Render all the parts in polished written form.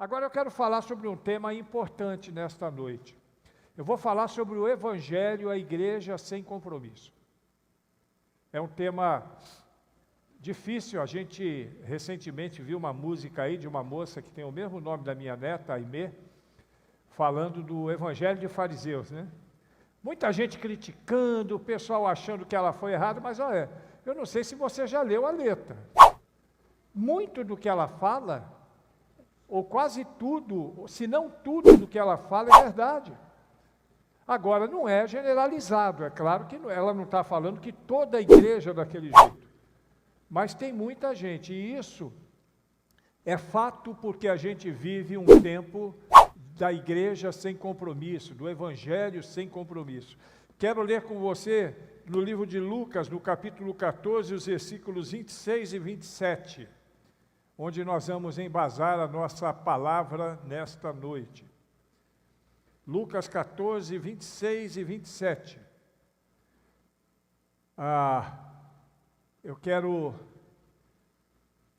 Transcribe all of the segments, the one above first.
Agora eu quero falar sobre um tema importante nesta noite. Eu vou falar sobre o Evangelho, a igreja sem compromisso. É um tema difícil. A gente recentemente viu uma música aí de uma moça que tem o mesmo nome da minha neta, Aimee, falando do Evangelho de fariseus, né? Muita gente criticando, o pessoal achando que ela foi errada, mas olha, eu não sei se você já leu a letra. Muito do que ela fala, ou quase tudo, se não tudo do que ela fala é verdade. Agora, não é generalizado, é claro que ela não está falando que toda a igreja é daquele jeito. Mas tem muita gente, e isso é fato porque a gente vive um tempo da igreja sem compromisso, do evangelho sem compromisso. Quero ler com você no livro de Lucas, no capítulo 14, os versículos 26 e 27, onde nós vamos embasar a nossa palavra nesta noite. Lucas 14, 26 e 27. Eu quero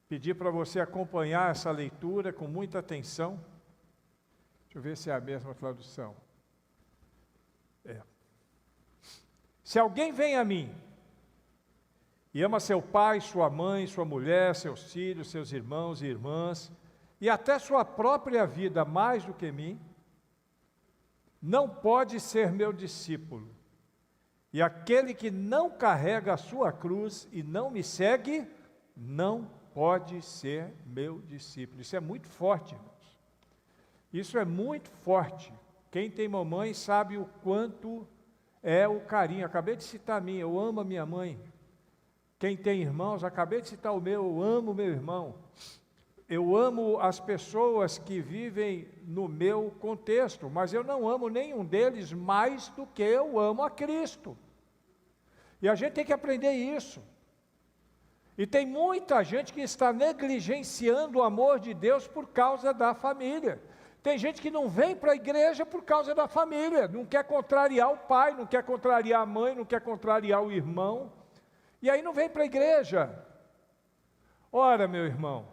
pedir para você acompanhar essa leitura com muita atenção. Deixa eu ver se é a mesma tradução. Se alguém vem a mim e ama seu pai, sua mãe, sua mulher, seus filhos, seus irmãos e irmãs, e até sua própria vida mais do que mim, não pode ser meu discípulo. E aquele que não carrega a sua cruz e não me segue, não pode ser meu discípulo. Isso é muito forte, irmãos. Isso é muito forte. Quem tem mamãe sabe o quanto é o carinho. Acabei de citar a minha, eu amo a minha mãe. Quem tem irmãos, acabei de citar o meu, eu amo meu irmão. Eu amo as pessoas que vivem no meu contexto, mas eu não amo nenhum deles mais do que eu amo a Cristo. E a gente tem que aprender isso. E tem muita gente que está negligenciando o amor de Deus por causa da família. Tem gente que não vem para a igreja por causa da família, não quer contrariar o pai, não quer contrariar a mãe, não quer contrariar o irmão, e aí não vem para a igreja. Ora, meu irmão,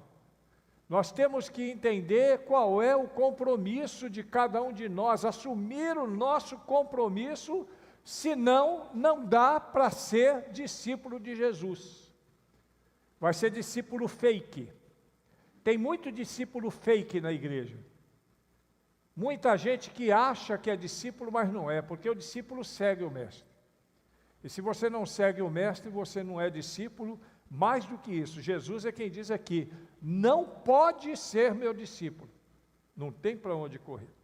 nós temos que entender qual é o compromisso de cada um de nós, assumir o nosso compromisso, senão não dá para ser discípulo de Jesus. Vai ser discípulo fake. Tem muito discípulo fake na igreja. Muita gente que acha que é discípulo, mas não é, porque o discípulo segue o mestre. E se você não segue o mestre, você não é discípulo. Mais do que isso, Jesus é quem diz aqui, não pode ser meu discípulo. Não tem para onde correr.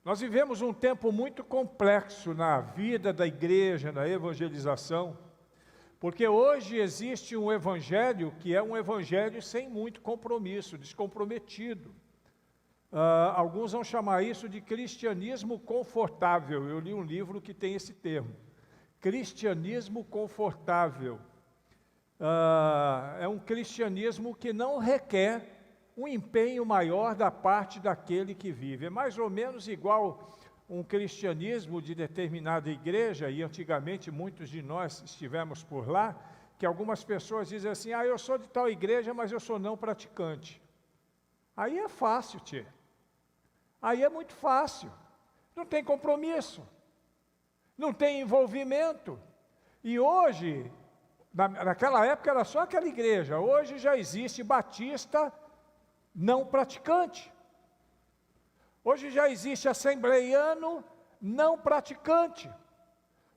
Nós vivemos um tempo muito complexo na vida da igreja, na evangelização, porque hoje existe um evangelho que é um evangelho sem muito compromisso, descomprometido. Alguns vão chamar isso de cristianismo confortável. Eu li um livro que tem esse termo, cristianismo confortável. É um cristianismo que não requer um empenho maior da parte daquele que vive. É mais ou menos igual um cristianismo de determinada igreja, e antigamente muitos de nós estivemos por lá, que algumas pessoas dizem assim, eu sou de tal igreja, mas eu sou não praticante. Aí é fácil, tchê. Aí é muito fácil. Não tem compromisso. Não tem envolvimento. E hoje, naquela época era só aquela igreja, hoje já existe batista não praticante. Hoje já existe assembleiano não praticante.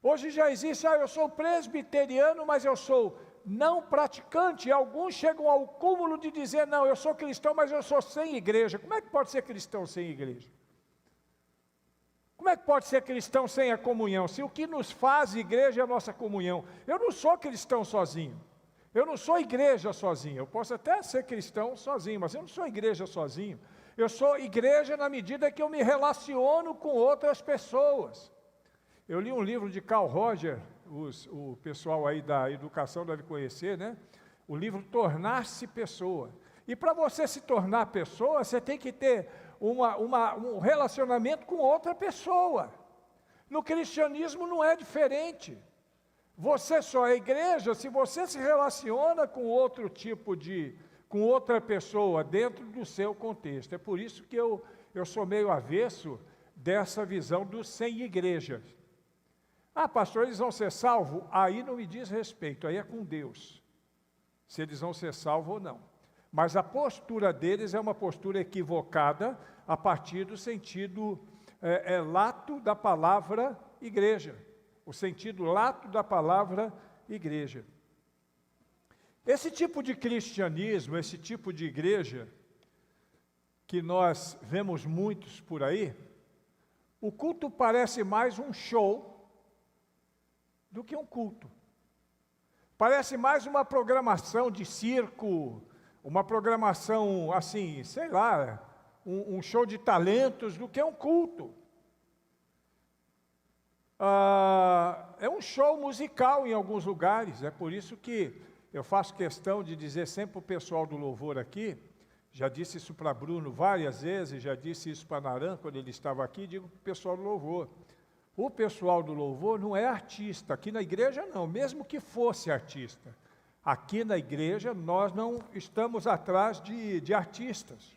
Hoje já existe, eu sou presbiteriano, mas eu sou não praticante. E alguns chegam ao cúmulo de dizer, não, eu sou cristão, mas eu sou sem igreja. Como é que pode ser cristão sem igreja? Como é que pode ser cristão sem a comunhão? Se o que nos faz igreja é a nossa comunhão. Eu não sou cristão sozinho. Eu não sou igreja sozinho. Eu posso até ser cristão sozinho, mas eu não sou igreja sozinho. Eu sou igreja na medida que eu me relaciono com outras pessoas. Eu li um livro de Carl Roger, o pessoal aí da educação deve conhecer, né? O livro Tornar-se Pessoa. E para você se tornar pessoa, você tem que ter um relacionamento com outra pessoa. No cristianismo não é diferente. Você só é igreja se você se relaciona com outro tipo de com outra pessoa dentro do seu contexto. É por isso que eu sou meio avesso dessa visão dos sem igrejas. Ah, pastor, eles vão ser salvos? Aí não me diz respeito, aí é com Deus, se eles vão ser salvos ou não. Mas a postura deles é uma postura equivocada a partir do sentido lato da palavra igreja. O sentido lato da palavra igreja. Esse tipo de cristianismo, esse tipo de igreja, que nós vemos muitos por aí, o culto parece mais um show do que um culto. Parece mais uma programação de circo, uma programação assim, sei lá, um show de talentos do que um culto. É um show musical em alguns lugares, é por isso que eu faço questão de dizer sempre para o pessoal do louvor aqui, já disse isso para Bruno várias vezes, já disse isso para Naran quando ele estava aqui, digo para o pessoal do louvor. O pessoal do louvor não é artista, aqui na igreja não, mesmo que fosse artista. Aqui na igreja nós não estamos atrás de artistas.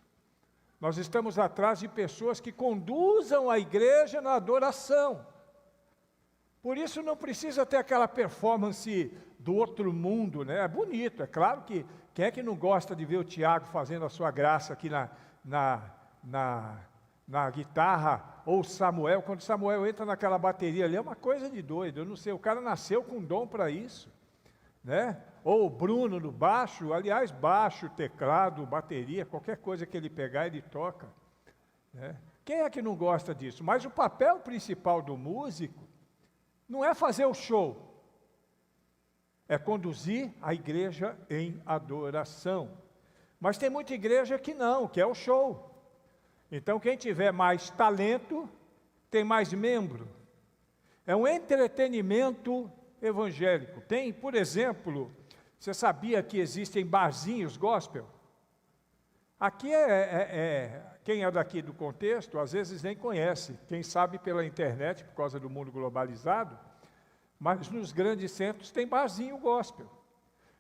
Nós estamos atrás de pessoas que conduzam a igreja na adoração. Por isso não precisa ter aquela performance do outro mundo, né? É bonito, é claro que quem é que não gosta de ver o Tiago fazendo a sua graça aqui na guitarra, ou o Samuel, quando Samuel entra naquela bateria ali, é uma coisa de doido, eu não sei, o cara nasceu com dom para isso, né? Ou o Bruno no baixo, aliás, baixo, teclado, bateria, qualquer coisa que ele pegar, ele toca, né? Quem é que não gosta disso? Mas o papel principal do músico não é fazer o show, é conduzir a igreja em adoração. Mas tem muita igreja que não, que é o show. Então quem tiver mais talento, tem mais membro. É um entretenimento evangélico. Tem, por exemplo, você sabia que existem barzinhos gospel? Aqui quem é daqui do contexto, às vezes nem conhece. Quem sabe pela internet, por causa do mundo globalizado, mas nos grandes centros tem barzinho gospel.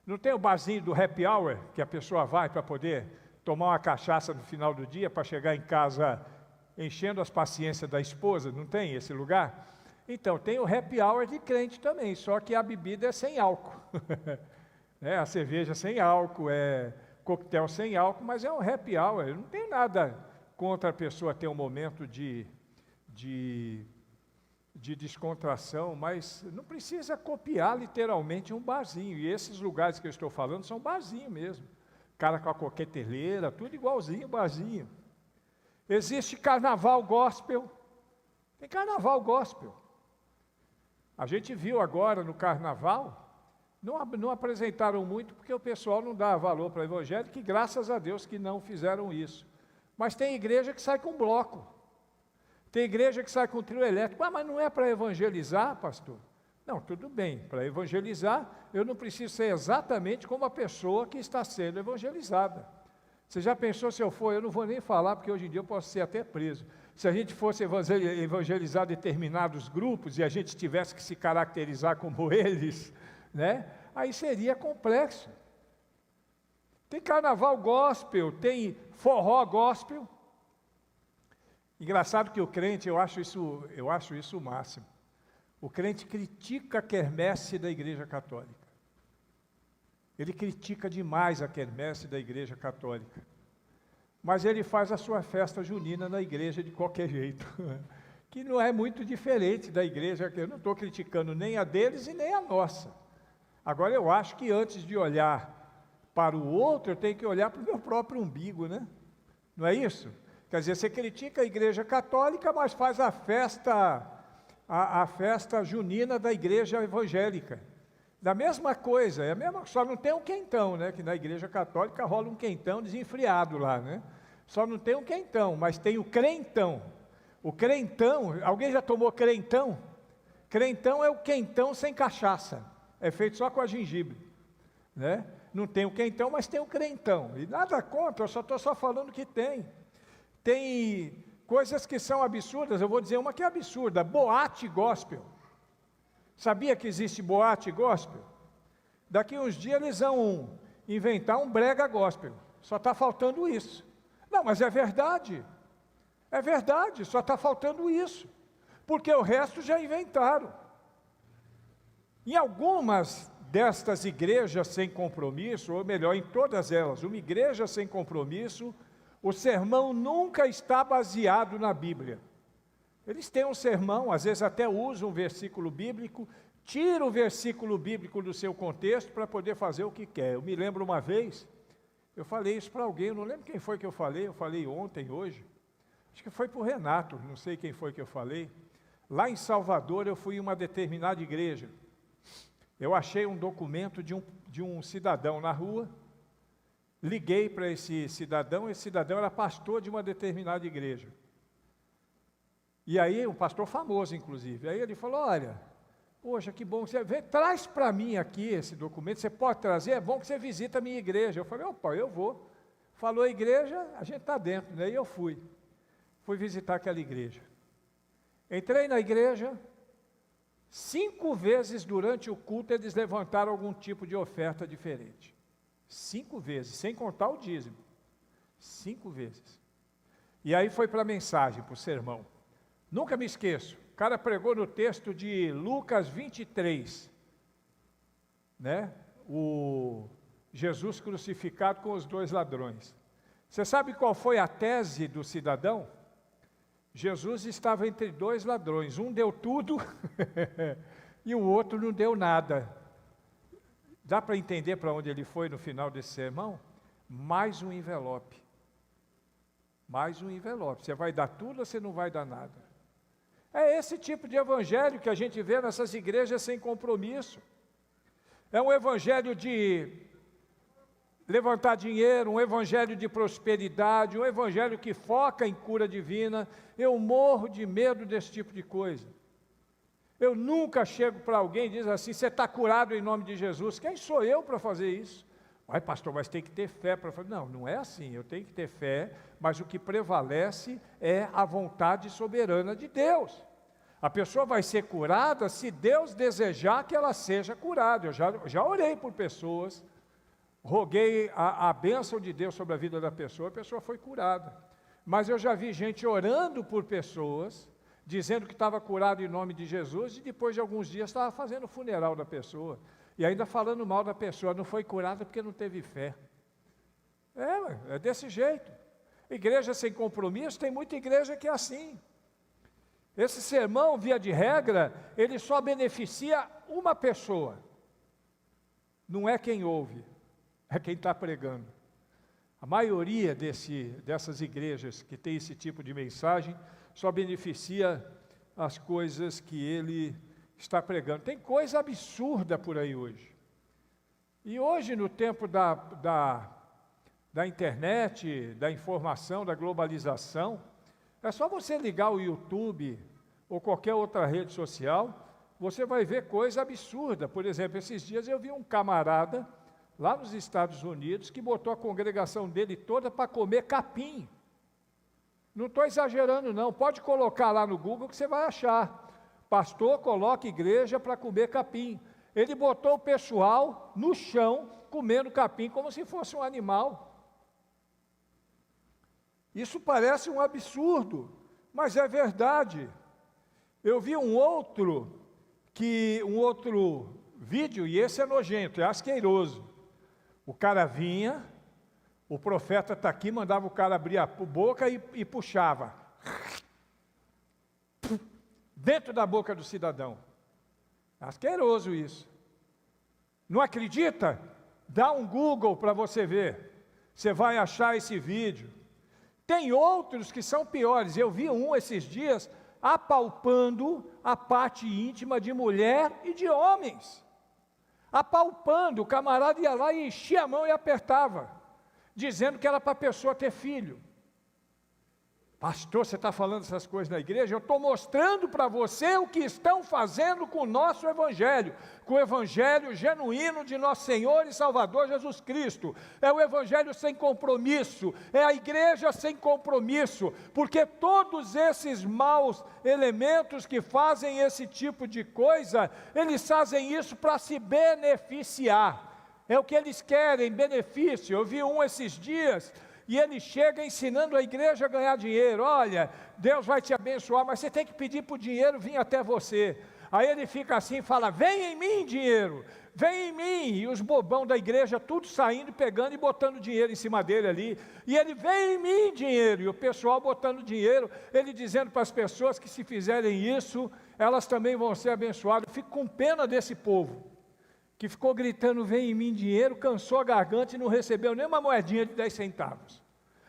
Não tem o barzinho do happy hour, que a pessoa vai para poder tomar uma cachaça no final do dia, para chegar em casa enchendo as paciências da esposa, não tem esse lugar? Então, tem o happy hour de crente também, só que a bebida é sem álcool. Né? A cerveja sem álcool, coquetel sem álcool, mas é um happy hour. Eu não tenho nada contra a pessoa ter um momento de descontração, mas não precisa copiar literalmente um barzinho. E esses lugares que eu estou falando são barzinho mesmo. Cara com a coqueteleira, tudo igualzinho, barzinho. Existe carnaval gospel. Tem carnaval gospel. A gente viu agora no carnaval, não apresentaram muito porque o pessoal não dá valor para o evangelho, que graças a Deus que não fizeram isso. Mas tem igreja que sai com bloco. Tem igreja que sai com trio elétrico. Ah, mas não é para evangelizar, pastor? Não, tudo bem, para evangelizar, eu não preciso ser exatamente como a pessoa que está sendo evangelizada. Você já pensou se eu for? Eu não vou nem falar, porque hoje em dia eu posso ser até preso. Se a gente fosse evangelizar determinados grupos e a gente tivesse que se caracterizar como eles, né? Aí seria complexo. Tem carnaval gospel, tem forró gospel. Engraçado que o crente, eu acho isso o máximo. O crente critica a quermesse da Igreja Católica. Ele critica demais a quermesse da Igreja Católica. Mas ele faz a sua festa junina na igreja de qualquer jeito. Que não é muito diferente da igreja, que eu não estou criticando nem a deles e nem a nossa. Agora eu acho que antes de olhar para o outro, eu tenho que olhar para o meu próprio umbigo, né? Não é isso? Quer dizer, você critica a Igreja Católica, mas faz a festa junina da Igreja Evangélica. Da mesma coisa, só não tem um quentão, né? Que na Igreja Católica rola um quentão desenfreado lá, né? Só não tem um quentão, mas tem o crentão. O crentão, alguém já tomou crentão? Crentão é o quentão sem cachaça. É feito só com a gengibre, né? Não tem o quentão, mas tem o crentão. E nada contra, eu só estou falando que tem. Tem coisas que são absurdas, eu vou dizer uma que é absurda, boate gospel. Sabia que existe boate gospel? Daqui uns dias eles vão inventar um brega gospel. só está faltando isso. Não, mas é verdade, só está faltando isso, porque o resto já inventaram. Em algumas destas igrejas sem compromisso, ou melhor, em todas elas, uma igreja sem compromisso, o sermão nunca está baseado na Bíblia. Eles têm um sermão, às vezes até usam um versículo bíblico, tira o versículo bíblico do seu contexto para poder fazer o que quer. Eu me lembro uma vez, eu falei isso para alguém, eu não lembro quem foi que eu falei ontem, hoje, acho que foi para o Renato, não sei quem foi que eu falei. Lá em Salvador eu fui em uma determinada igreja, eu achei um documento de um cidadão na rua, liguei para esse cidadão era pastor de uma determinada igreja. E aí, um pastor famoso, inclusive, aí ele falou, olha, poxa, que bom que você vem, traz para mim aqui esse documento, você pode trazer, é bom que você visita a minha igreja. Eu falei, opa, eu vou. Falou a igreja, a gente está dentro, né? E eu fui visitar aquela igreja. Entrei na igreja, 5 vezes durante o culto eles levantaram algum tipo de oferta diferente. 5 vezes, sem contar o dízimo. 5 vezes. E aí foi para a mensagem, para o sermão. Nunca me esqueço, o cara pregou no texto de Lucas 23, né? O Jesus crucificado com os 2 ladrões. Você sabe qual foi a tese do cidadão? Jesus estava entre 2 ladrões, um deu tudo e o outro não deu nada. Dá para entender para onde ele foi no final desse sermão? Mais um envelope. Mais um envelope. Você vai dar tudo ou você não vai dar nada? É esse tipo de evangelho que a gente vê nessas igrejas sem compromisso. É um evangelho de levantar dinheiro, um evangelho de prosperidade, um evangelho que foca em cura divina. Eu morro de medo desse tipo de coisa. Eu nunca chego para alguém e diz assim, você está curado em nome de Jesus. Quem sou eu para fazer isso? Ai, pastor, mas tem que ter fé para fazer. Não, não é assim, eu tenho que ter fé, mas o que prevalece é a vontade soberana de Deus. A pessoa vai ser curada se Deus desejar que ela seja curada. Eu já orei por pessoas, roguei a bênção de Deus sobre a vida da pessoa, a pessoa foi curada. Mas eu já vi gente orando por pessoas, dizendo que estava curado em nome de Jesus, e depois de alguns dias estava fazendo o funeral da pessoa. E ainda falando mal da pessoa, não foi curada porque não teve fé. É desse jeito. Igreja sem compromisso, tem muita igreja que é assim. Esse sermão, via de regra, ele só beneficia uma pessoa. Não é quem ouve, é quem está pregando. A maioria dessas igrejas que tem esse tipo de mensagem, só beneficia as coisas que ele está pregando. Tem coisa absurda por aí hoje. E hoje, no tempo da internet, da informação, da globalização, é só você ligar o YouTube ou qualquer outra rede social, você vai ver coisa absurda. Por exemplo, esses dias eu vi um camarada lá nos Estados Unidos que botou a congregação dele toda para comer capim. Não estou exagerando não, pode colocar lá no Google que você vai achar. Pastor coloca igreja para comer capim. Ele botou o pessoal no chão comendo capim como se fosse um animal. Isso parece um absurdo, mas é verdade. Eu vi um outro vídeo, e esse é nojento, é asqueroso. O cara vinha, o profeta está aqui, mandava o cara abrir a boca e puxava. Dentro da boca do cidadão. Asqueroso isso. Não acredita? Dá um Google para você ver. Você vai achar esse vídeo. Tem outros que são piores. Eu vi um esses dias apalpando a parte íntima de mulher e de homens. Apalpando, o camarada ia lá e enchia a mão e apertava, dizendo que era para a pessoa ter filho. Pastor, você está falando essas coisas na igreja? Eu estou mostrando para você o que estão fazendo com o nosso evangelho, com o evangelho genuíno de nosso Senhor e Salvador Jesus Cristo. É o evangelho sem compromisso, é a igreja sem compromisso, porque todos esses maus elementos que fazem esse tipo de coisa, eles fazem isso para se beneficiar. é o que eles querem, benefício. Eu vi um esses dias, e ele chega ensinando a igreja a ganhar dinheiro. Olha, Deus vai te abençoar, mas você tem que pedir para o dinheiro vir até você. Aí ele fica assim e fala, vem em mim dinheiro, vem em mim. E os bobão da igreja tudo saindo, pegando e botando dinheiro em cima dele ali. E ele, vem em mim dinheiro. E o pessoal botando dinheiro, ele dizendo para as pessoas que se fizerem isso, elas também vão ser abençoadas. Eu fico com pena desse povo, que ficou gritando, vem em mim dinheiro, cansou a garganta e não recebeu nem uma moedinha de 10 centavos.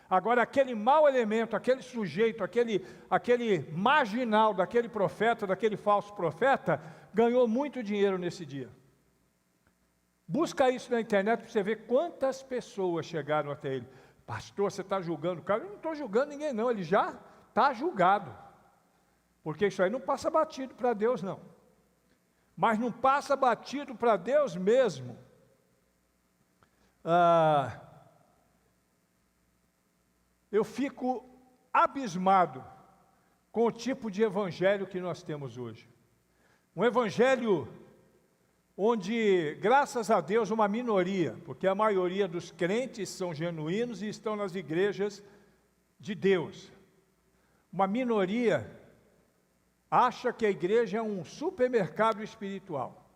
Agora, aquele mau elemento, aquele sujeito, aquele marginal daquele profeta, daquele falso profeta, ganhou muito dinheiro nesse dia. Busca isso na internet para você ver quantas pessoas chegaram até ele. Pastor, você está julgando o cara? Eu não estou julgando ninguém não, ele já está julgado. Porque isso aí não passa batido para Deus não. Mas não passa batido para Deus mesmo. Eu fico abismado com o tipo de evangelho que nós temos hoje. Um evangelho onde, graças a Deus, uma minoria, porque a maioria dos crentes são genuínos e estão nas igrejas de Deus. Uma minoria acha que a igreja é um supermercado espiritual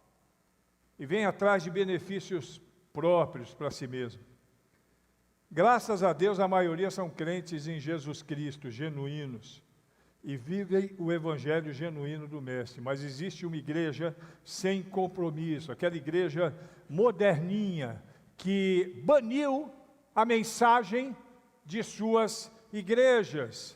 e vem atrás de benefícios próprios para si mesmo. Graças a Deus, a maioria são crentes em Jesus Cristo, genuínos, e vivem o evangelho genuíno do Mestre. Mas existe uma igreja sem compromisso, aquela igreja moderninha, que baniu a mensagem de suas igrejas.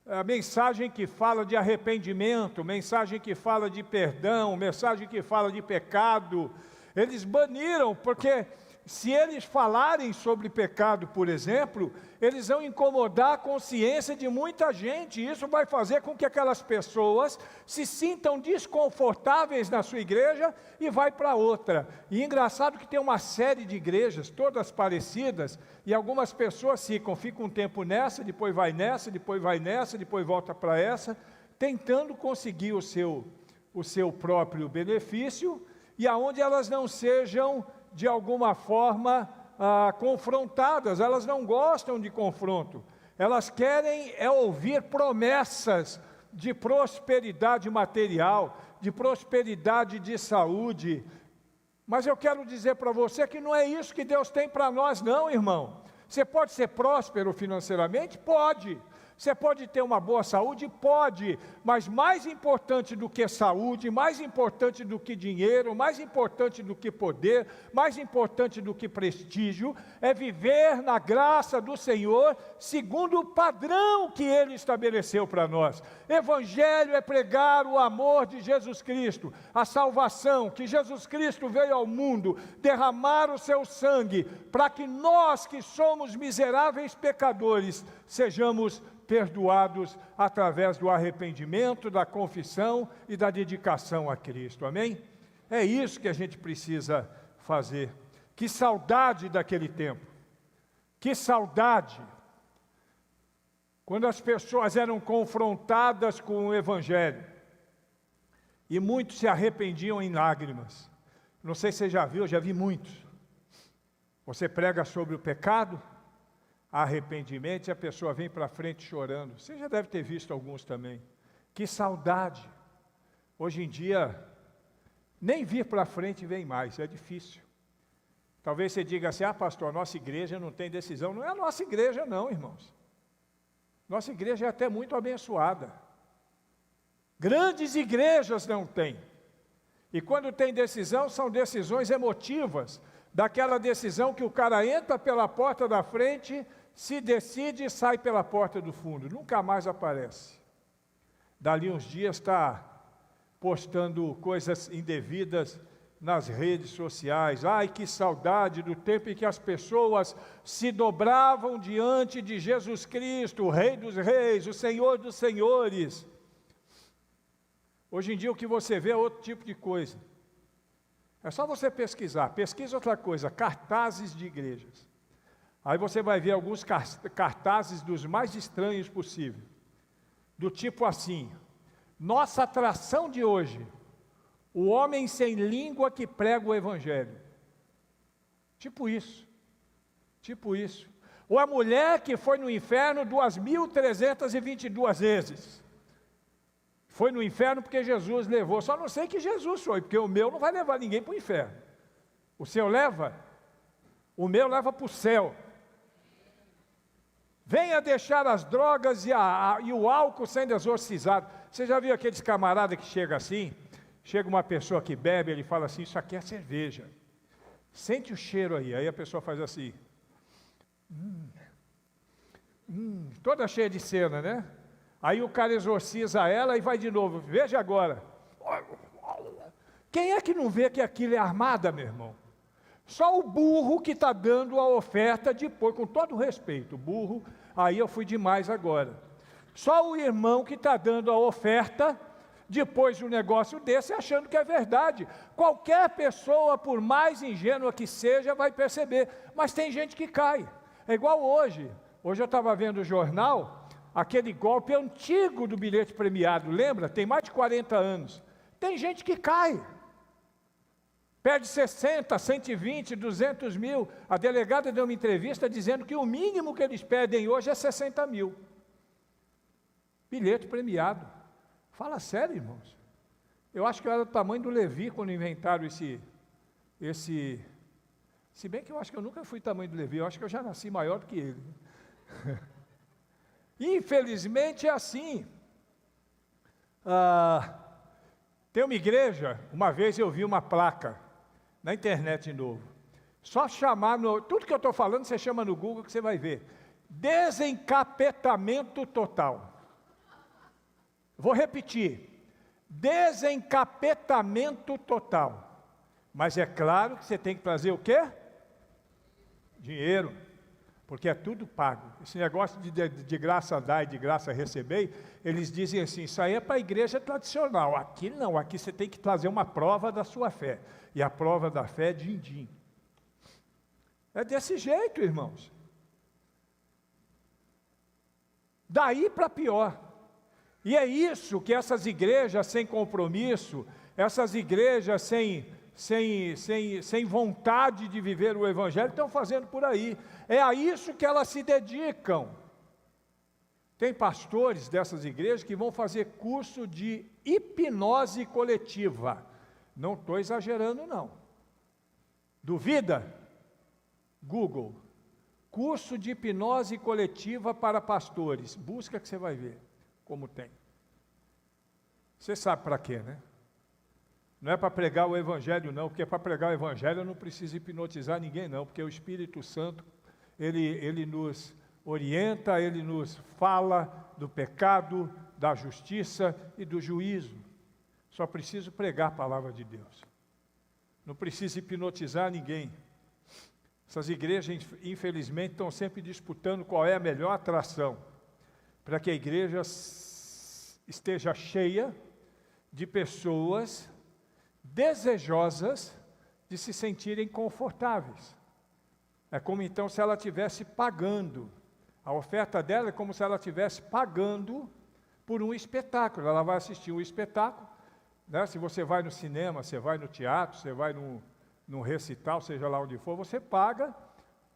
A mensagem que fala de arrependimento, mensagem que fala de perdão, mensagem que fala de pecado. Eles baniram, porque se eles falarem sobre pecado, por exemplo, eles vão incomodar a consciência de muita gente, e isso vai fazer com que aquelas pessoas se sintam desconfortáveis na sua igreja e vai para outra. E engraçado que tem uma série de igrejas, todas parecidas, e algumas pessoas ficam um tempo nessa, depois vai nessa, depois vai nessa, depois volta para essa, tentando conseguir o seu próprio benefício, e aonde elas não sejam de alguma forma confrontadas. Elas não gostam de confronto, elas querem ouvir promessas de prosperidade material, de prosperidade de saúde. Mas eu quero dizer para você que não é isso que Deus tem para nós não, irmão. Você pode ser próspero financeiramente? Pode. Você pode ter uma boa saúde? Pode, mas mais importante do que saúde, mais importante do que dinheiro, mais importante do que poder, mais importante do que prestígio, é viver na graça do Senhor, segundo o padrão que Ele estabeleceu para nós. Evangelho é pregar o amor de Jesus Cristo, a salvação, que Jesus Cristo veio ao mundo, derramar o seu sangue, para que nós que somos miseráveis pecadores, sejamos perdoados através do arrependimento, da confissão e da dedicação a Cristo, amém? É isso que a gente precisa fazer. Que saudade daquele tempo, que saudade, quando as pessoas eram confrontadas com o Evangelho, e muitos se arrependiam em lágrimas. Não sei se você já viu, eu já vi muitos. Você prega sobre o pecado, arrependimento, e a pessoa vem para frente chorando. Você já deve ter visto alguns também. Que saudade. Hoje em dia, nem vir para frente vem mais, é difícil. Talvez você diga assim, pastor, a nossa igreja não tem decisão. Não é a nossa igreja não, irmãos. Nossa igreja é até muito abençoada. Grandes igrejas não têm. E quando tem decisão, são decisões emotivas. Daquela decisão que o cara entra pela porta da frente, se decide e sai pela porta do fundo, nunca mais aparece. Dali uns dias está postando coisas indevidas nas redes sociais. Ai, que saudade do tempo em que as pessoas se dobravam diante de Jesus Cristo, o Rei dos Reis, o Senhor dos Senhores. Hoje em dia o que você vê é outro tipo de coisa. É só você pesquisar, pesquisa outra coisa, cartazes de igrejas. Aí você vai ver alguns cartazes dos mais estranhos possível. Do tipo assim, nossa atração de hoje, o homem sem língua que prega o Evangelho. Tipo isso. Tipo isso. Ou a mulher que foi no inferno 2.322 vezes. Foi no inferno porque Jesus levou. Só não sei que Jesus foi, porque o meu não vai levar ninguém para o inferno. O seu leva? O meu leva para o céu. Venha deixar as drogas e o álcool sendo exorcizado. Você já viu aqueles camaradas que chegam assim? Chega uma pessoa que bebe, ele fala assim, isso aqui é cerveja. Sente o cheiro aí a pessoa faz assim. Toda cheia de cena, né? Aí o cara exorciza ela e vai de novo. Veja agora. Quem é que não vê que aquilo é armada, meu irmão? Só o burro que está dando a oferta depois, com todo respeito. O burro, aí eu fui demais agora. Só o irmão que está dando a oferta depois de um negócio desse, achando que é verdade. Qualquer pessoa, por mais ingênua que seja, vai perceber. Mas tem gente que cai. É igual hoje. Hoje eu estava vendo o jornal, aquele golpe antigo do bilhete premiado, lembra? Tem mais de 40 anos. Tem gente que cai. Perde 60, 120, 200 mil. A delegada deu uma entrevista dizendo que o mínimo que eles pedem hoje é 60 mil. Bilhete premiado. Fala sério, irmãos. Eu acho que eu era do tamanho do Levi quando inventaram esse... Se bem que eu acho que eu nunca fui do tamanho do Levi, eu acho que eu já nasci maior do que ele. Infelizmente é assim. Tem uma igreja, uma vez eu vi uma placa na internet de novo. Só chamar, tudo que eu estou falando, você chama no Google que você vai ver. Desencapetamento total. Vou repetir. Desencapetamento total. Mas é claro que você tem que trazer o quê? Dinheiro. Porque é tudo pago. Esse negócio de graça dar e de graça receber, eles dizem assim, isso aí é para a igreja tradicional. Aqui não, aqui você tem que trazer uma prova da sua fé. E a prova da fé é din-din. É desse jeito, irmãos. Daí para pior. E é isso que essas igrejas sem compromisso, essas igrejas sem vontade de viver o Evangelho estão fazendo por aí. É a isso que elas se dedicam. Tem pastores dessas igrejas que vão fazer curso de hipnose coletiva. Não estou exagerando, não. Duvida? Google. Curso de hipnose coletiva para pastores. Busca que você vai ver como tem. Você sabe para quê, né? Não é para pregar o Evangelho, não, porque para pregar o Evangelho eu não preciso hipnotizar ninguém, não, porque o Espírito Santo, ele nos orienta, ele nos fala do pecado, da justiça e do juízo. Só preciso pregar a palavra de Deus. Não preciso hipnotizar ninguém. Essas igrejas, infelizmente, estão sempre disputando qual é a melhor atração, para que a igreja esteja cheia de pessoas desejosas de se sentirem confortáveis. É como então se ela estivesse pagando. A oferta dela é como se ela estivesse pagando por um espetáculo. Ela vai assistir um espetáculo, né? Se você vai no cinema, você vai no teatro, você vai num recital, seja lá onde for, você paga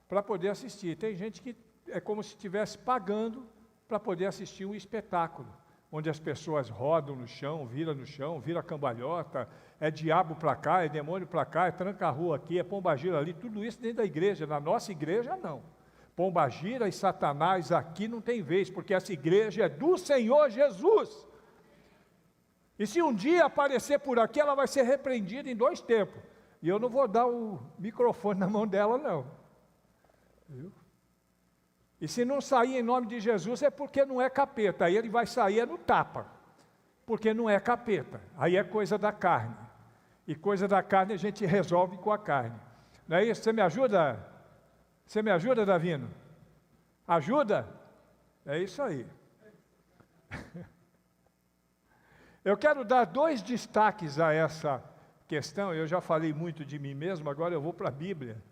para poder assistir. Tem gente que é como se estivesse pagando para poder assistir um espetáculo, onde as pessoas rodam no chão, vira cambalhota, é diabo para cá, é demônio para cá, é tranca-rua aqui, é pombagira ali, tudo isso dentro da igreja. Na nossa igreja, não. Pombagira e Satanás aqui não tem vez, porque essa igreja é do Senhor Jesus. E se um dia aparecer por aqui, ela vai ser repreendida em 2 tempos. E eu não vou dar o microfone na mão dela, não. Viu? E se não sair em nome de Jesus, é porque não é capeta. Aí ele vai sair no tapa, porque não é capeta. Aí é coisa da carne. E coisa da carne a gente resolve com a carne. Não é isso? Você me ajuda? Você me ajuda, Davino? Ajuda? É isso aí. Eu quero dar 2 destaques a essa questão. Eu já falei muito de mim mesmo, agora eu vou para a Bíblia,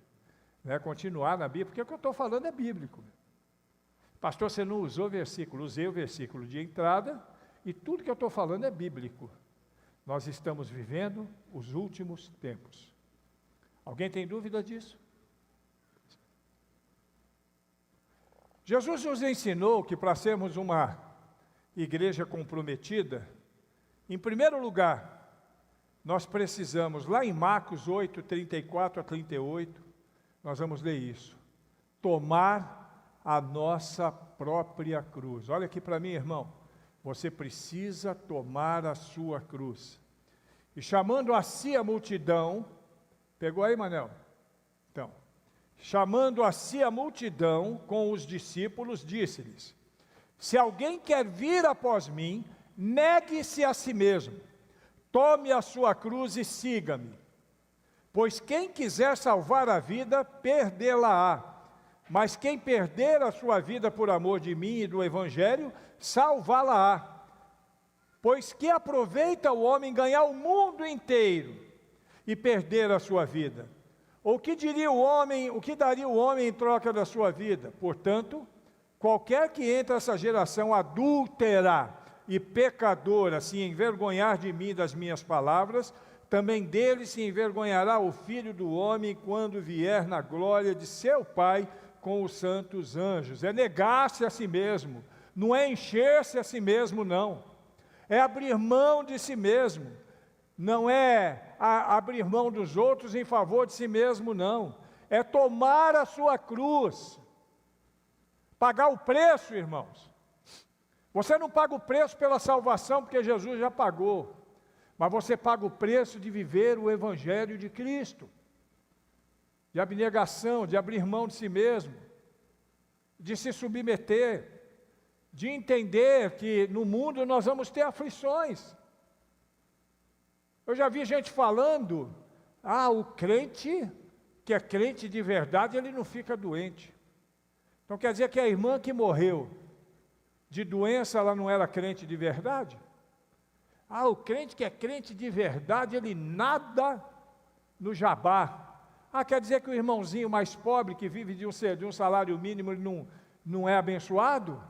né? Continuar na Bíblia, porque o que eu estou falando é bíblico. Pastor, você não usou versículo? Usei o versículo de entrada, e tudo que eu estou falando é bíblico. Nós estamos vivendo os últimos tempos. Alguém tem dúvida disso? Jesus nos ensinou que para sermos uma igreja comprometida, em primeiro lugar, nós precisamos, lá em Marcos 8, 34 a 38, nós vamos ler isso, tomar a nossa própria cruz. Olha aqui para mim, irmão, você precisa tomar a sua cruz. E chamando a si a multidão, pegou aí, Manel? Então, chamando a si a multidão com os discípulos, disse-lhes: se alguém quer vir após mim, negue-se a si mesmo, tome a sua cruz e siga-me. Pois quem quiser salvar a vida, perdê-la-á. Mas quem perder a sua vida por amor de mim e do Evangelho, salvá-la-á. Pois que aproveita o homem ganhar o mundo inteiro e perder a sua vida? Ou que diria o homem, o que daria o homem em troca da sua vida? Portanto, qualquer que entre essa geração adúltera e pecadora se envergonhar de mim e das minhas palavras, também dele se envergonhará o Filho do Homem quando vier na glória de seu Pai com os santos anjos. É negar-se a si mesmo, não é encher-se a si mesmo, não. É abrir mão de si mesmo, não é abrir mão dos outros em favor de si mesmo, não. É tomar a sua cruz, pagar o preço, irmãos. Você não paga o preço pela salvação, porque Jesus já pagou, mas você paga o preço de viver o Evangelho de Cristo, de abnegação, de abrir mão de si mesmo, de se submeter, de entender que no mundo nós vamos ter aflições. Eu já vi gente falando, o crente, que é crente de verdade, ele não fica doente. Então quer dizer que a irmã que morreu de doença, ela não era crente de verdade? O crente que é crente de verdade, ele nada no jabá. Quer dizer que o irmãozinho mais pobre, que vive de um salário mínimo, ele não é abençoado?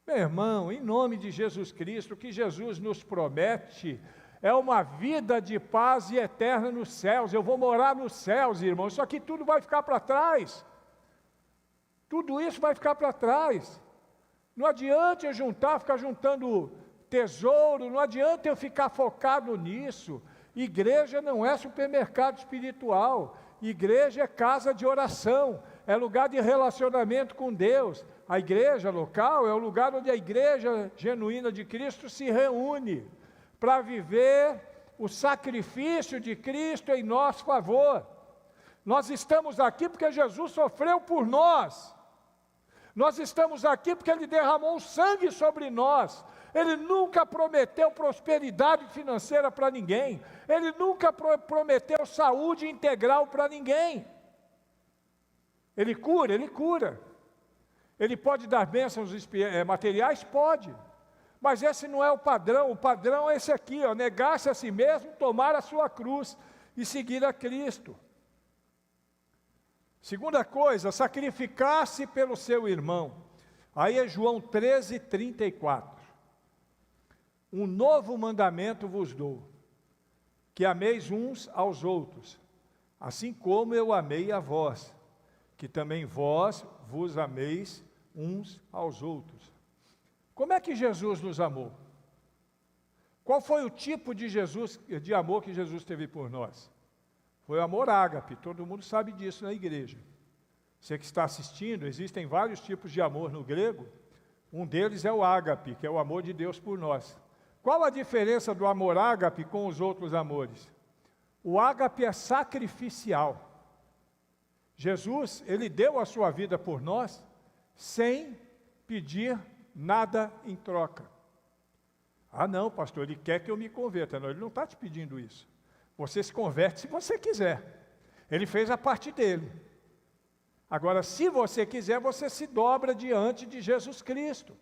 Meu irmão, em nome de Jesus Cristo, o que Jesus nos promete é uma vida de paz e eterna nos céus. Eu vou morar nos céus, irmão. Isso aqui tudo vai ficar para trás. Tudo isso vai ficar para trás. Não adianta eu ficar juntando tesouro, não adianta eu ficar focado nisso. Igreja não é supermercado espiritual. Igreja é casa de oração, é lugar de relacionamento com Deus. A igreja local é o lugar onde a igreja genuína de Cristo se reúne para viver o sacrifício de Cristo em nosso favor. Nós estamos aqui porque Jesus sofreu por nós. Nós estamos aqui porque Ele derramou sangue sobre nós. Ele nunca prometeu prosperidade financeira para ninguém. Ele nunca prometeu saúde integral para ninguém. Ele cura, Ele cura. Ele pode dar bênçãos materiais? Pode. Mas esse não é o padrão é esse aqui, negar-se a si mesmo, tomar a sua cruz e seguir a Cristo. Segunda coisa, sacrificar-se pelo seu irmão. Aí é João 13, 34. Um novo mandamento vos dou, que ameis uns aos outros, assim como eu amei a vós, que também vós vos ameis uns aos outros. Como é que Jesus nos amou? Qual foi o tipo de amor que Jesus teve por nós? Foi o amor ágape, todo mundo sabe disso na igreja. Você que está assistindo, existem vários tipos de amor no grego, um deles é o ágape, que é o amor de Deus por nós. Qual a diferença do amor ágape com os outros amores? O ágape é sacrificial. Jesus, Ele deu a sua vida por nós, sem pedir nada em troca. Não, pastor, Ele quer que eu me converta. Não, Ele não está te pedindo isso. Você se converte se você quiser. Ele fez a parte dele. Agora, se você quiser, você se dobra diante de Jesus Cristo.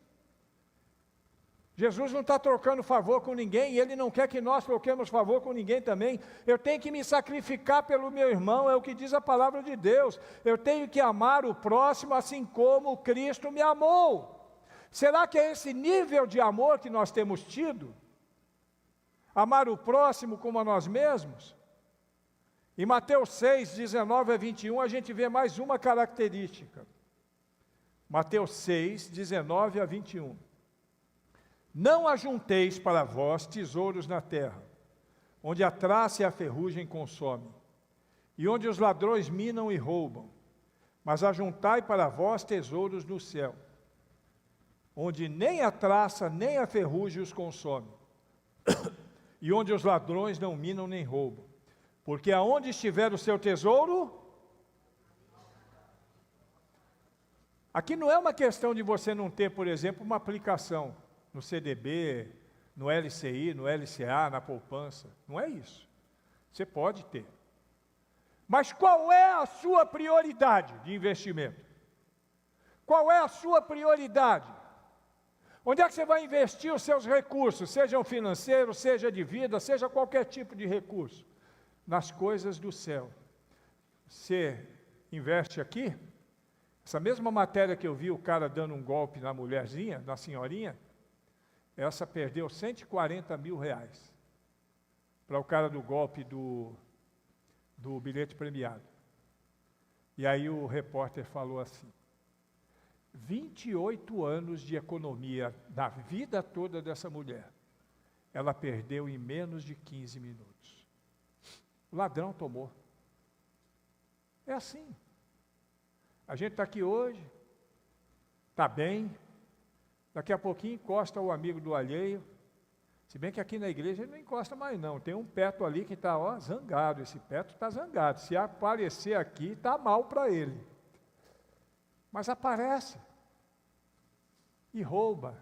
Jesus não está trocando favor com ninguém, e Ele não quer que nós troquemos favor com ninguém também. Eu tenho que me sacrificar pelo meu irmão, é o que diz a palavra de Deus. Eu tenho que amar o próximo assim como Cristo me amou. Será que é esse nível de amor que nós temos tido? Amar o próximo como a nós mesmos? Em Mateus 6, 19 a 21, a gente vê mais uma característica. Mateus 6, 19 a 21. Não ajunteis para vós tesouros na terra, onde a traça e a ferrugem consomem, e onde os ladrões minam e roubam, mas ajuntai para vós tesouros no céu, onde nem a traça nem a ferrugem os consome, e onde os ladrões não minam nem roubam. Porque aonde estiver o seu tesouro... Aqui não é uma questão de você não ter, por exemplo, uma aplicação no CDB, no LCI, no LCA, na poupança. Não é isso. Você pode ter. Mas qual é a sua prioridade de investimento? Qual é a sua prioridade? Onde é que você vai investir os seus recursos, sejam financeiros, seja de vida, seja qualquer tipo de recurso? Nas coisas do céu. Você investe aqui? Essa mesma matéria que eu vi o cara dando um golpe na mulherzinha, na senhorinha, essa perdeu R$140 mil para o cara do golpe do bilhete premiado. E aí o repórter falou assim: 28 anos de economia da vida toda dessa mulher, ela perdeu em menos de 15 minutos. O ladrão tomou. É assim. A gente está aqui hoje, está bem, daqui a pouquinho encosta o amigo do alheio, se bem que aqui na igreja ele não encosta mais não, tem um Peto ali que está zangado, esse Peto está zangado, se aparecer aqui está mal para ele, mas aparece e rouba,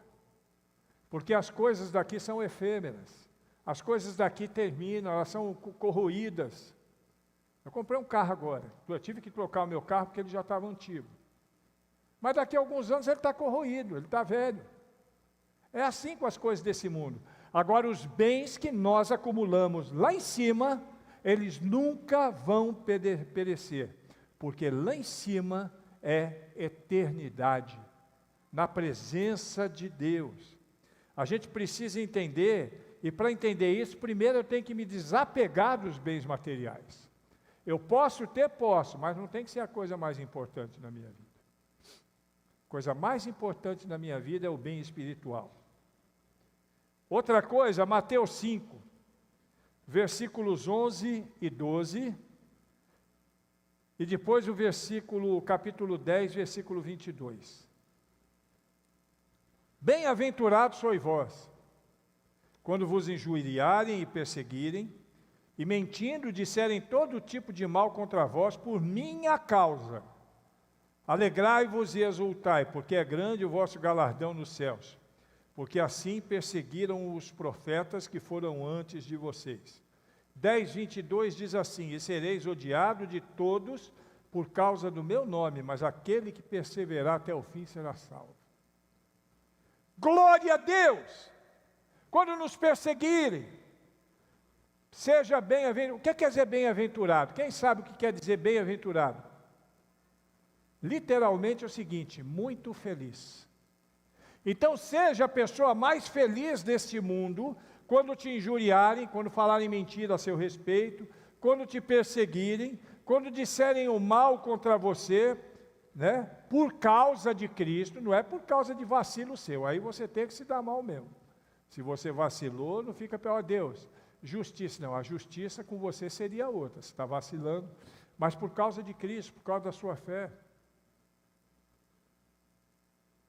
porque as coisas daqui são efêmeras, as coisas daqui terminam, elas são corroídas. Eu comprei um carro agora, eu tive que trocar o meu carro porque ele já estava antigo. Mas daqui a alguns anos ele está corroído, ele está velho. É assim com as coisas desse mundo. Agora, os bens que nós acumulamos lá em cima, eles nunca vão perecer, porque lá em cima é eternidade, na presença de Deus. A gente precisa entender, e para entender isso, primeiro eu tenho que me desapegar dos bens materiais. Eu posso, mas não tem que ser a coisa mais importante na minha vida. A coisa mais importante na minha vida é o bem espiritual. Outra coisa, Mateus 5, versículos 11 e 12, e depois o capítulo 10, versículo 22. Bem-aventurados sois vós, quando vos injuriarem e perseguirem, e mentindo disserem todo tipo de mal contra vós por minha causa. Alegrai-vos e exultai, porque é grande o vosso galardão nos céus, porque assim perseguiram os profetas que foram antes de vocês. 10:22 diz assim: e sereis odiado de todos por causa do meu nome, mas aquele que perseverar até o fim será salvo. Glória a Deus! Quando nos perseguirem, seja bem-aventurado. O que quer dizer bem-aventurado? Quem sabe o que quer dizer bem-aventurado? Literalmente é o seguinte: muito feliz. Então seja a pessoa mais feliz deste mundo, quando te injuriarem, quando falarem mentira a seu respeito, quando te perseguirem, quando disserem o mal contra você, né? Por causa de Cristo, não é por causa de vacilo seu, aí você tem que se dar mal mesmo. Se você vacilou, não fica pior a Deus. Justiça, não, a justiça com você seria outra, você está vacilando, mas por causa de Cristo, por causa da sua fé.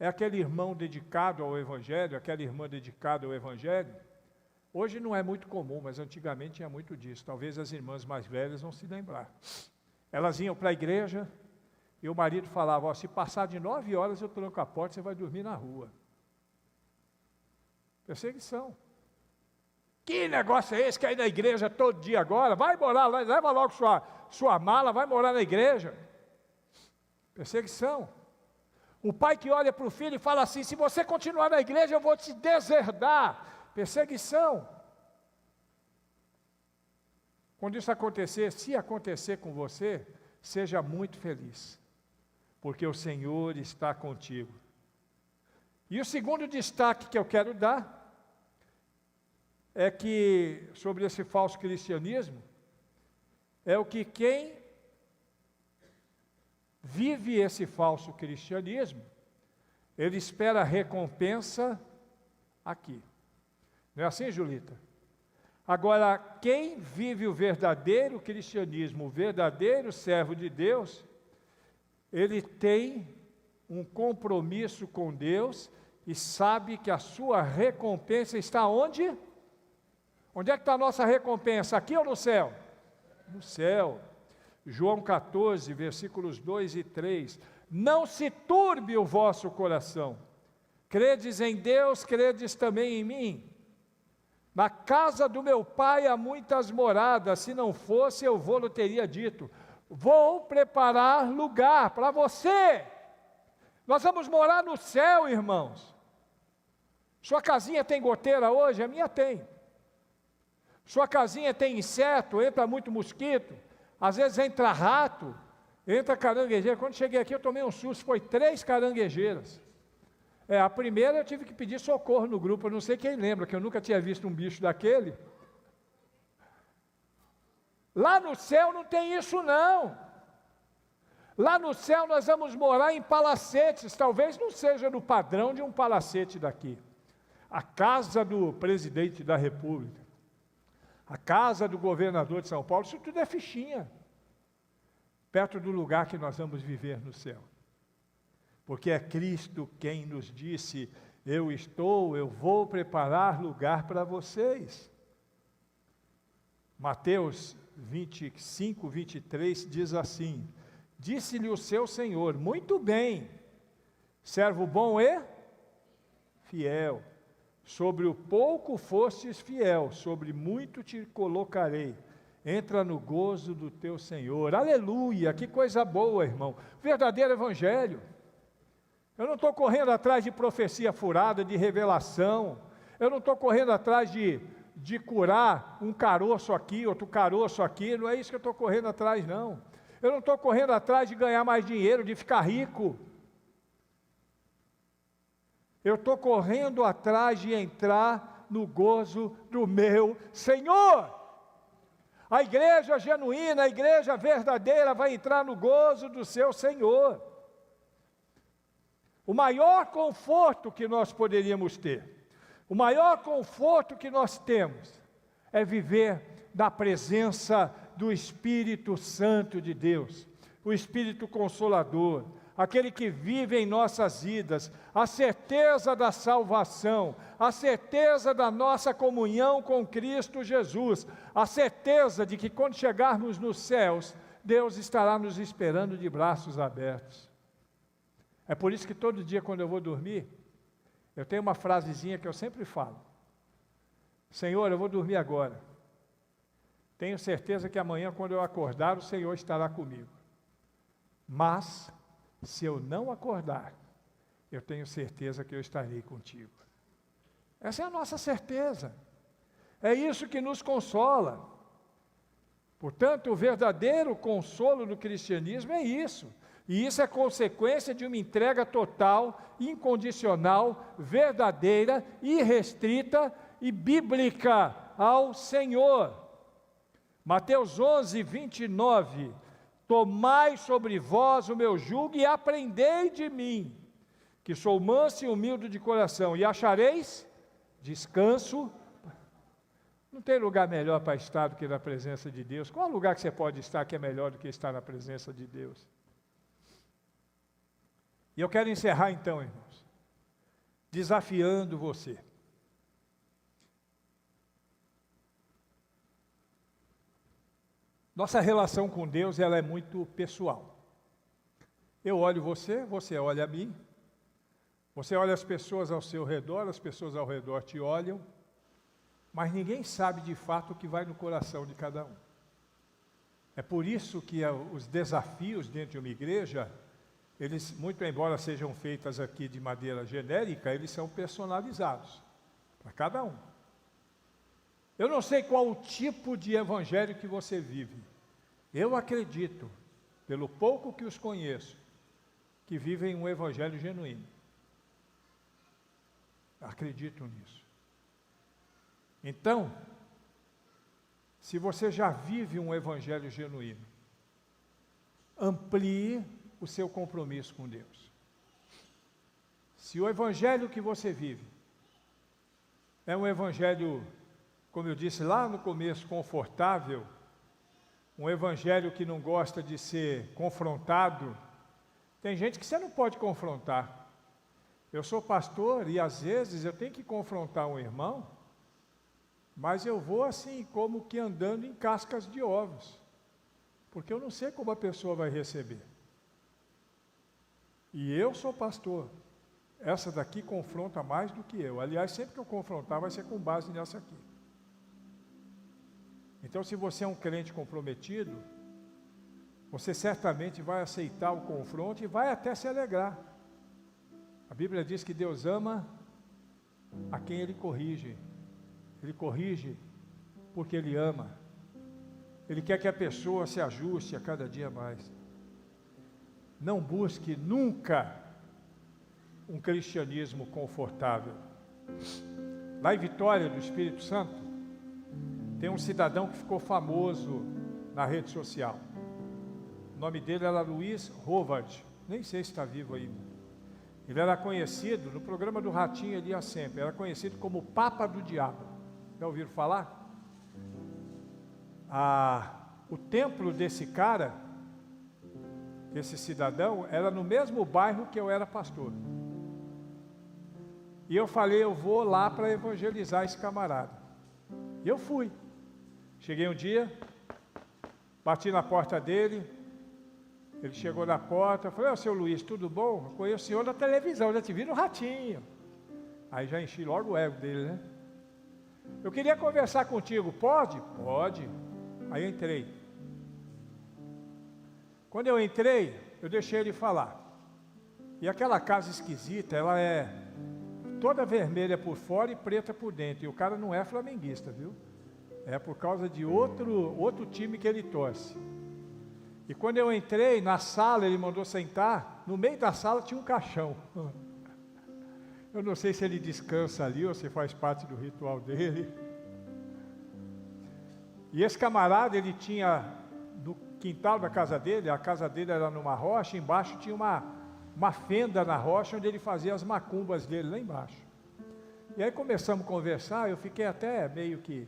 É aquele irmão dedicado ao Evangelho, aquela irmã dedicada ao Evangelho. Hoje não é muito comum, mas antigamente tinha muito disso, talvez as irmãs mais velhas vão se lembrar. Elas iam para a igreja, e o marido falava: se passar de 9 horas eu tranco a porta, você vai dormir na rua. Perseguição. Que negócio é esse, que é ir na igreja todo dia agora? Vai morar lá, leva logo sua mala, vai morar na igreja. Perseguição. O pai que olha para o filho e fala assim: se você continuar na igreja eu vou te deserdar. Perseguição. Quando isso acontecer, se acontecer com você, seja muito feliz, porque o Senhor está contigo. E o segundo destaque que eu quero dar é que, sobre esse falso cristianismo, é o que quem vive esse falso cristianismo ele espera a recompensa aqui. Não é assim, Julita? Agora, quem vive o verdadeiro cristianismo, o verdadeiro servo de Deus, ele tem um compromisso com Deus e sabe que a sua recompensa está onde? Onde é que está a nossa recompensa? Aqui ou no céu? No céu. João 14, versículos 2 e 3. Não se turbe o vosso coração. Credes em Deus, credes também em mim. Na casa do meu pai há muitas moradas, se não fosse eu vou-lhe teria dito. Vou preparar lugar para você. Nós vamos morar no céu, irmãos. Sua casinha tem goteira hoje? A minha tem. Sua casinha tem inseto, entra muito mosquito, às vezes entra rato, entra caranguejeira. Quando cheguei aqui eu tomei um susto, foi 3 caranguejeiras. A primeira eu tive que pedir socorro no grupo, eu não sei quem lembra, que eu nunca tinha visto um bicho daquele. Lá no céu não tem isso não. Lá no céu nós vamos morar em palacetes, talvez não seja no padrão de um palacete daqui. A casa do presidente da República, a casa do governador de São Paulo, isso tudo é fichinha, perto do lugar que nós vamos viver no céu. Porque é Cristo quem nos disse, eu vou preparar lugar para vocês. Mateus 25, 23 diz assim, disse-lhe o seu Senhor, muito bem, servo bom e fiel, sobre o pouco fostes fiel, sobre muito te colocarei, entra no gozo do teu Senhor. Aleluia, que coisa boa, irmão, verdadeiro evangelho. Eu não estou correndo atrás de profecia furada, de revelação, eu não estou correndo atrás de curar um caroço aqui, outro caroço aqui, não é isso que eu estou correndo atrás não. Eu não estou correndo atrás de ganhar mais dinheiro, de ficar rico. Eu estou correndo atrás de entrar no gozo do meu Senhor. A igreja genuína, a igreja verdadeira vai entrar no gozo do seu Senhor. O maior conforto que nós poderíamos ter, o maior conforto que nós temos, é viver na presença do Espírito Santo de Deus, o Espírito Consolador, aquele que vive em nossas vidas, a certeza da salvação, a certeza da nossa comunhão com Cristo Jesus, a certeza de que quando chegarmos nos céus, Deus estará nos esperando de braços abertos. É por isso que todo dia quando eu vou dormir, eu tenho uma frasezinha que eu sempre falo. Senhor, eu vou dormir agora. Tenho certeza que amanhã quando eu acordar, o Senhor estará comigo. Mas, se eu não acordar, eu tenho certeza que eu estarei contigo. Essa é a nossa certeza. É isso que nos consola. Portanto, o verdadeiro consolo do cristianismo é isso. E isso é consequência de uma entrega total, incondicional, verdadeira, irrestrita e bíblica ao Senhor. Mateus 11, 29. Tomai sobre vós o meu jugo e aprendei de mim, que sou manso e humilde de coração, e achareis descanso. Não tem lugar melhor para estar do que na presença de Deus. Qual lugar que você pode estar que é melhor do que estar na presença de Deus? E eu quero encerrar então, irmãos, desafiando você. Nossa relação com Deus, ela é muito pessoal. Eu olho você, você olha a mim, você olha as pessoas ao seu redor, as pessoas ao redor te olham, mas ninguém sabe de fato o que vai no coração de cada um. É por isso que os desafios dentro de uma igreja, eles, muito embora sejam feitas aqui de maneira genérica, eles são personalizados, para cada um. Eu não sei qual o tipo de evangelho que você vive. Eu acredito, pelo pouco que os conheço, que vivem um evangelho genuíno. Acredito nisso. Então, se você já vive um evangelho genuíno, amplie o seu compromisso com Deus. Se o evangelho que você vive é um evangelho, como eu disse lá no começo, confortável, um evangelho que não gosta de ser confrontado, tem gente que você não pode confrontar. Eu sou pastor e às vezes eu tenho que confrontar um irmão, mas eu vou assim, como que andando em cascas de ovos, porque eu não sei como a pessoa vai receber. E eu sou pastor. Essa daqui confronta mais do que eu. Aliás, sempre que eu confrontar, vai ser com base nessa aqui. Então, se você é um crente comprometido, você certamente vai aceitar o confronto e vai até se alegrar. A Bíblia diz que Deus ama a quem Ele corrige. Ele corrige porque Ele ama. Ele quer que a pessoa se ajuste a cada dia mais. Não busque nunca um cristianismo confortável. Lá em Vitória, do Espírito Santo, tem um cidadão que ficou famoso na rede social. O nome dele era Luiz Rovard, nem sei se está vivo ainda. Ele era conhecido, no programa do Ratinho ele ia sempre, era conhecido como o Papa do Diabo. Já ouviram falar? O templo desse cara, desse cidadão, era no mesmo bairro que eu era pastor. E eu falei, eu vou lá para evangelizar esse camarada. E eu fui. Cheguei um dia, bati na porta dele, ele chegou na porta, falei, seu Luiz, tudo bom? Eu conheço o senhor da televisão, já te vi no Ratinho. Aí já enchi logo o ego dele, né? Eu queria conversar contigo, pode? Pode. Aí eu entrei. Quando eu entrei, eu deixei ele falar. E aquela casa esquisita, ela é toda vermelha por fora e preta por dentro. E o cara não é flamenguista, viu? É por causa de outro time que ele torce. E quando eu entrei na sala, ele mandou sentar. No meio da sala tinha um caixão. Eu não sei se ele descansa ali ou se faz parte do ritual dele. E esse camarada, ele tinha no quintal da casa dele, a casa dele era numa rocha, embaixo tinha uma fenda na rocha onde ele fazia as macumbas dele lá embaixo. E aí começamos a conversar, eu fiquei até meio que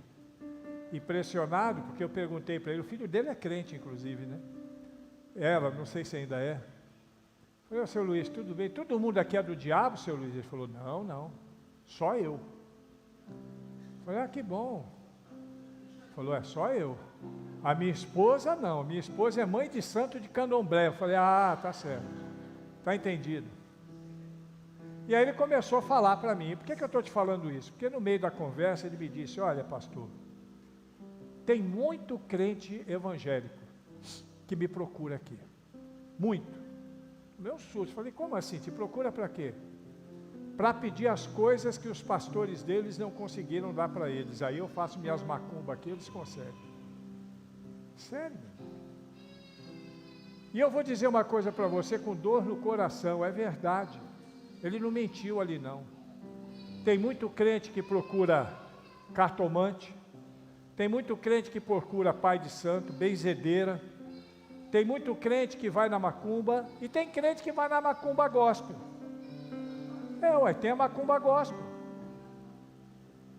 impressionado, porque eu perguntei para ele, o filho dele é crente inclusive, né? Ela, não sei se ainda é. Eu falei, seu Luiz, tudo bem? Todo mundo aqui é do diabo, seu Luiz? Ele falou, não, só eu. Eu falei, que bom. Ele falou, só eu. A minha esposa não, minha esposa é mãe de santo de candomblé. Eu falei, tá certo, está entendido. E aí ele começou a falar para mim, por que eu estou te falando isso? Porque no meio da conversa ele me disse, olha pastor, tem muito crente evangélico que me procura aqui, muito. Meu susto, falei, como assim? Te procura para quê? Para pedir as coisas que os pastores deles não conseguiram dar para eles. Aí eu faço minhas macumbas aqui, eles conseguem. Sério. E eu vou dizer uma coisa para você com dor no coração, é verdade. Ele não mentiu ali não. Tem muito crente que procura cartomante, tem muito crente que procura pai de santo, benzedeira, tem muito crente que vai na macumba, e tem crente que vai na macumba gospel. Tem a macumba gospel.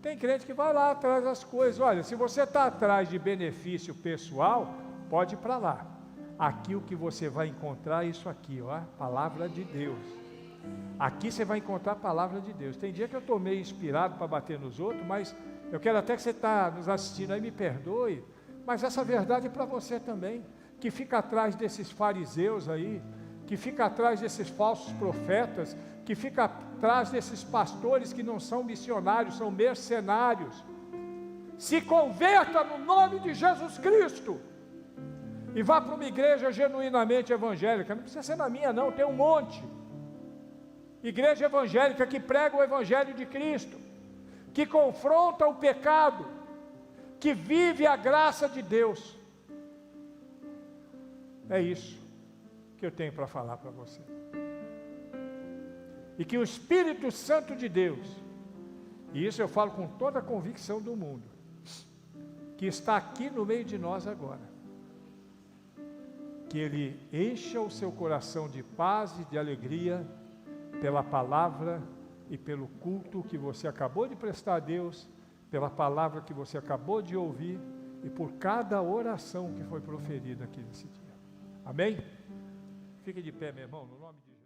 Tem crente que vai lá atrás das coisas. Olha, se você está atrás de benefício pessoal, pode ir para lá. Aqui o que você vai encontrar é isso aqui, palavra de Deus. Aqui você vai encontrar a palavra de Deus. Tem dia que eu estou meio inspirado para bater nos outros, mas eu quero até que você está nos assistindo aí, me perdoe, mas essa verdade é para você também, que fica atrás desses fariseus aí, que fica atrás desses falsos profetas, que fica atrás desses pastores que não são missionários, são mercenários. Se converta no nome de Jesus Cristo e vá para uma igreja genuinamente evangélica. Não precisa ser na minha não, tem um monte. Igreja evangélica que prega o evangelho de Cristo, que confronta o pecado, que vive a graça de Deus. É isso que eu tenho para falar para você. E que o Espírito Santo de Deus, e isso eu falo com toda a convicção do mundo, que está aqui no meio de nós agora, que Ele encha o seu coração de paz e de alegria, pela palavra e pelo culto que você acabou de prestar a Deus, pela palavra que você acabou de ouvir e por cada oração que foi proferida aqui nesse dia. Amém? Fique de pé, meu irmão, no nome de Jesus.